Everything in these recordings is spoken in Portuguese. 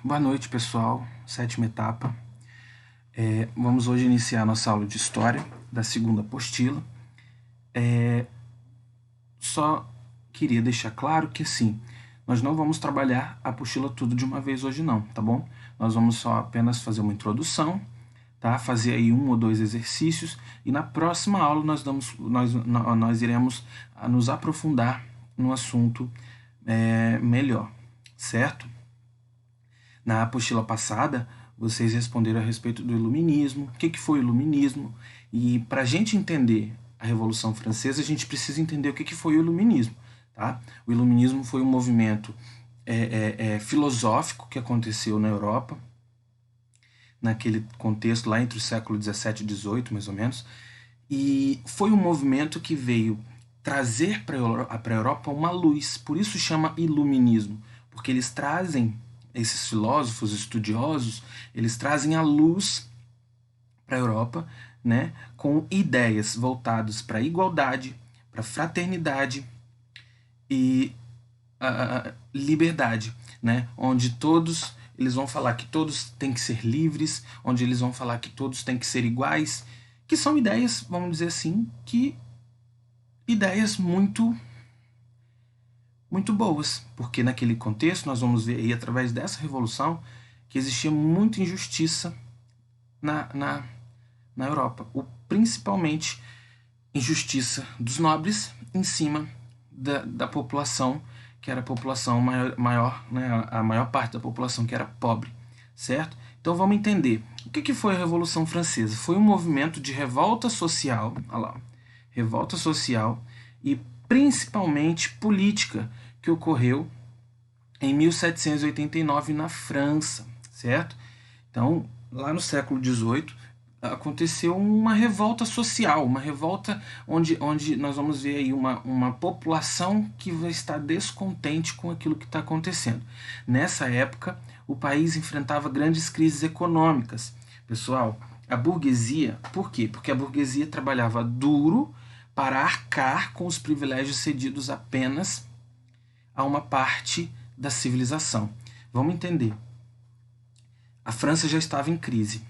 Boa noite, pessoal. Sétima etapa. Vamos hoje iniciar nossa aula de História da segunda apostila. Só queria deixar claro que, assim, nós não vamos trabalhar a apostila tudo de uma vez hoje não, tá bom? Nós vamos só apenas fazer uma introdução, tá? Fazer aí 1 ou 2 exercícios e na próxima aula nós iremos nos aprofundar no assunto melhor, certo? Na apostila passada, vocês responderam a respeito do Iluminismo, o que foi o Iluminismo, e para a gente entender a Revolução Francesa, a gente precisa entender o que foi o Iluminismo. Tá? O Iluminismo foi um movimento filosófico que aconteceu na Europa, naquele contexto lá entre o século XVII e XVIII, mais ou menos, e foi um movimento que veio trazer para a Europa uma luz, por isso chama Iluminismo, porque eles trazem, esses filósofos estudiosos, eles trazem a luz para a Europa, né, com ideias voltadas para a igualdade, para a fraternidade e a liberdade, né, onde todos eles vão falar que todos têm que ser livres, onde eles vão falar que todos têm que ser iguais, que são ideias, vamos dizer assim, que ideias muito boas, porque naquele contexto nós vamos ver aí, através dessa revolução, que existia muita injustiça na Europa, principalmente injustiça dos nobres em cima da população, que era a população maior, né, a maior parte da população que era pobre, certo? Então vamos entender. O que foi a Revolução Francesa? Foi um movimento de revolta social, olha lá, revolta social e principalmente política, que ocorreu em 1789 na França, certo? Então, lá no século XVIII, aconteceu uma revolta social, uma revolta onde nós vamos ver aí uma população que vai estar descontente com aquilo que está acontecendo. Nessa época, o país enfrentava grandes crises econômicas. Pessoal, a burguesia, por quê? Porque a burguesia trabalhava duro para arcar com os privilégios cedidos apenas a uma parte da civilização. Vamos entender. A França já estava em crise.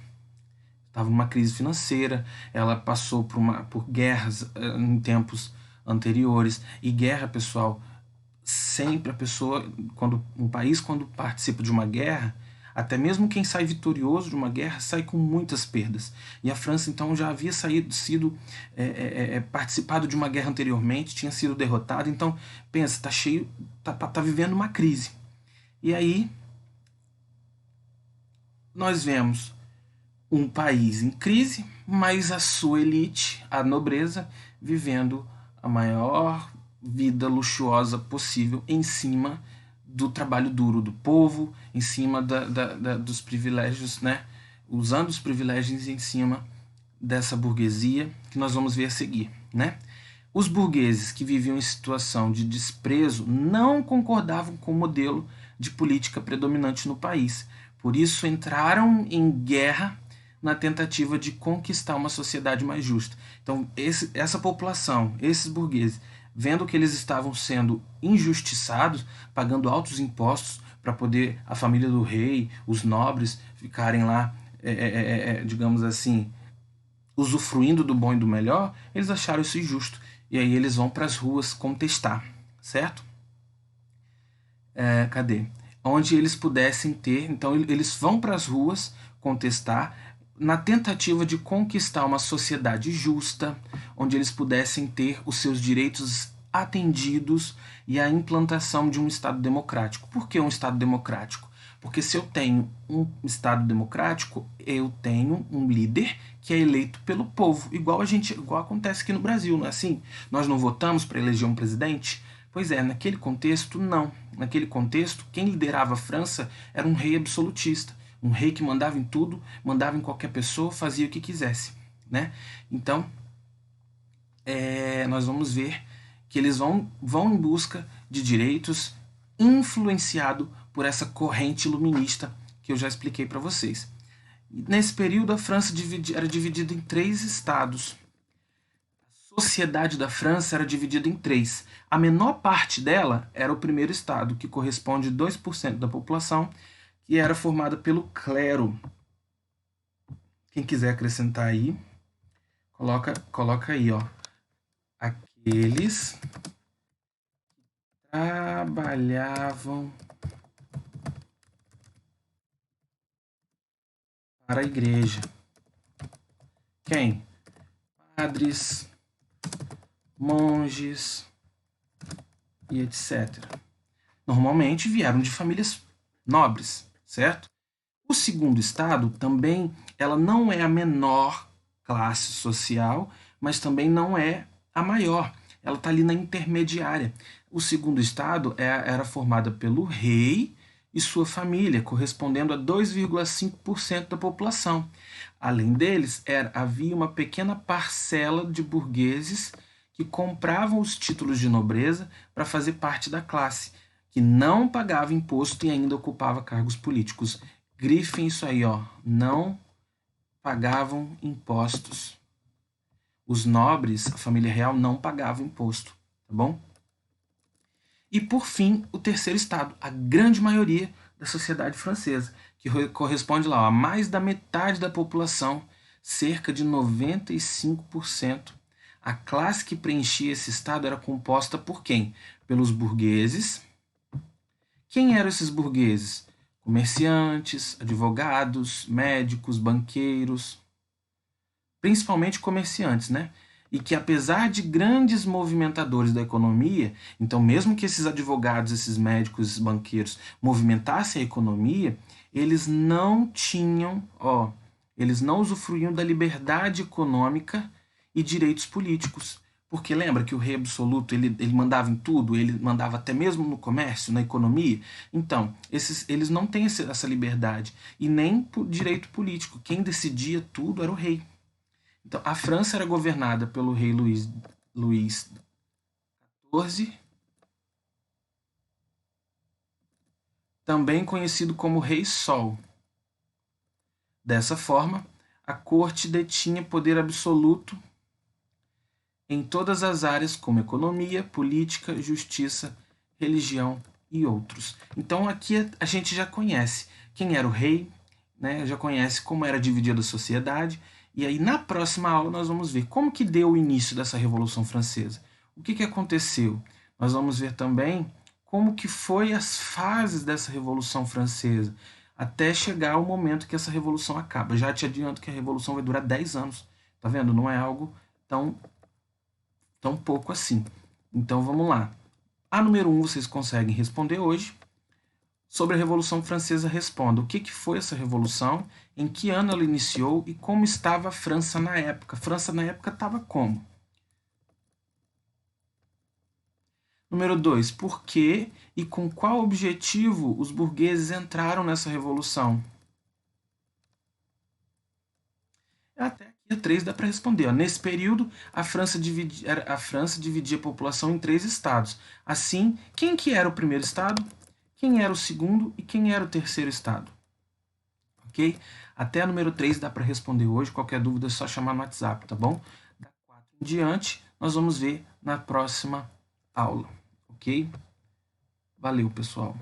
Estava numa crise financeira, ela passou por guerras em tempos anteriores. E guerra, pessoal, sempre a pessoa, um país quando participa de uma guerra, até mesmo quem sai vitorioso de uma guerra sai com muitas perdas. E a França, então, já havia sido participado de uma guerra anteriormente, tinha sido derrotada. Então, pensa, tá vivendo uma crise. E aí, nós vemos um país em crise, mas a sua elite, a nobreza, vivendo a maior vida luxuosa possível em cima do trabalho duro do povo, em cima dos privilégios, né? Usando os privilégios em cima dessa burguesia, que nós vamos ver a seguir, né? Os burgueses que viviam em situação de desprezo não concordavam com o modelo de política predominante no país. Por isso entraram em guerra na tentativa de conquistar uma sociedade mais justa. Então, essa população, esses burgueses, vendo que eles estavam sendo injustiçados, pagando altos impostos para poder a família do rei, os nobres, ficarem lá, digamos assim, usufruindo do bom e do melhor, eles acharam isso injusto. E aí eles vão para as ruas contestar, certo? Cadê? Onde eles pudessem ter... Então, eles vão para as ruas contestar na tentativa de conquistar uma sociedade justa, onde eles pudessem ter os seus direitos atendidos e a implantação de um Estado democrático. Por que um Estado democrático? Porque se eu tenho um Estado democrático, eu tenho um líder que é eleito pelo povo, igual acontece aqui no Brasil, não é assim? Nós não votamos para eleger um presidente? Pois é, naquele contexto, não. Naquele contexto, quem liderava a França era um rei absolutista, um rei que mandava em tudo, mandava em qualquer pessoa, fazia o que quisesse, né? Então, nós vamos ver que eles vão em busca de direitos, influenciado por essa corrente iluminista que eu já expliquei para vocês. Nesse período, a França era dividida em 3 estados. A sociedade da França era dividida em 3. A menor parte dela era o primeiro estado, que corresponde a 2% da população, que era formada pelo clero. Quem quiser acrescentar aí, coloca aí, ó. Aqueles que trabalhavam para a igreja. Quem? Padres, monges e etc. Normalmente vieram de famílias nobres, certo? O segundo estado também, ela não é a menor classe social, mas também não é a maior. Ela está ali na intermediária. O segundo estado era formada pelo rei e sua família, correspondendo a 2,5% da população. Além deles, havia uma pequena parcela de burgueses que compravam os títulos de nobreza para fazer parte da classe, que não pagava imposto e ainda ocupava cargos políticos. Grifem isso aí, ó. Não pagavam impostos. Os nobres, a família real, não pagava imposto, tá bom? E, por fim, o terceiro estado, a grande maioria da sociedade francesa, que corresponde lá a mais da metade da população, cerca de 95%. A classe que preenchia esse estado era composta por quem? Pelos burgueses. Quem eram esses burgueses? Comerciantes, advogados, médicos, banqueiros, principalmente comerciantes, né? E que, apesar de grandes movimentadores da economia, então, mesmo que esses advogados, esses médicos, esses banqueiros movimentassem a economia, eles não tinham, eles não usufruíam da liberdade econômica e direitos políticos. Porque lembra que o rei absoluto ele mandava em tudo, ele mandava até mesmo no comércio, na economia? Então, eles não têm essa liberdade e nem por direito político. Quem decidia tudo era o rei. Então, a França era governada pelo rei Luís XIV, também conhecido como Rei Sol. Dessa forma, a corte detinha poder absoluto em todas as áreas como economia, política, justiça, religião e outros. Então aqui a gente já conhece quem era o rei, né? Já conhece como era dividida a sociedade, e aí na próxima aula nós vamos ver como que deu o início dessa Revolução Francesa. O que aconteceu? Nós vamos ver também como que foi as fases dessa Revolução Francesa, até chegar ao momento que essa revolução acaba. Já te adianto que a revolução vai durar 10 anos. Tá vendo? Não é algo tão pouco assim. Então vamos lá. A número 1 vocês conseguem responder hoje. Sobre a Revolução Francesa, responda o que foi essa revolução, em que ano ela iniciou e como estava a França na época. A França na época estava como? Número 2, por que e com qual objetivo os burgueses entraram nessa revolução? Até aqui a 3 dá para responder. Ó. Nesse período, a França dividia a população em 3 estados. Assim, quem que era o primeiro estado? Quem era o segundo e quem era o terceiro estado? Ok? Até a número 3 dá para responder hoje. Qualquer dúvida é só chamar no WhatsApp, tá bom? Da 4 em diante, nós vamos ver na próxima aula. Ok? Valeu, pessoal.